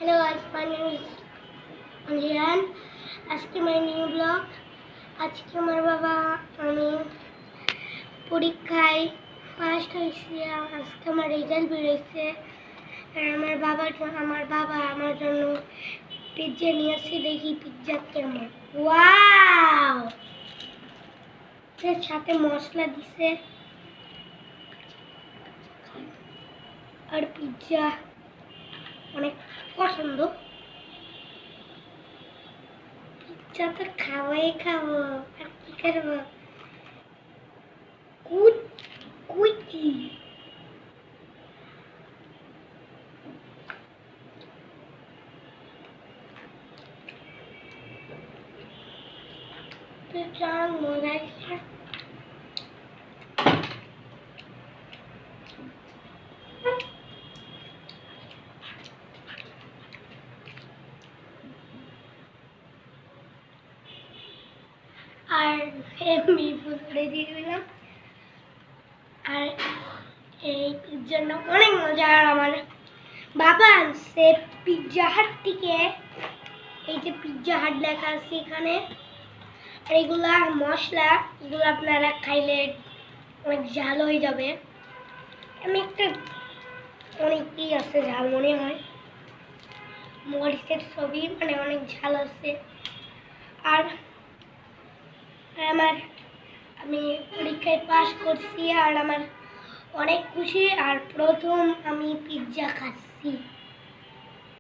Hello guys, my name is Anjan. আজকে my new vlog. আজকে আমার বাবা আমি পরীক্ষায় ফার্স্ট হয়েছি। আজকে আমার রেজাল্ট বেরিয়েছে। আর আমার বাবা আমার জন্য পিৎজা নিয়ে আসছে। দেখি পিৎজা কেমন। ওয়াও! এর সাথে মশলা দিছে আর পিৎজা অনেক পছন্দ। পিৎজা তো খাওয়াই খাবো, আর কি করবো। কুইটি পিৎজা মজা আছে। আর এমনি ফুটে দিয়ে দিলাম। আর এই পিৎজার নাম অনেক মজা। আর আমার বাবা আনছে পিৎজা হাট থেকে। এই যে পিৎজা হাট লেখা আছে এখানে। আর এগুলা মশলা, এগুলো আপনারা খাইলে অনেক ঝাল হয়ে যাবে। আমি একটা অনেকই আছে ঝাল মনে হয়, মরিচের ছবি, মানে অনেক ঝাল আছে। আর আমি পরীক্ষায় পাস করছি আর আমার অনেক খুশি। আর প্রথম আমি পিৎজা খাচ্ছি।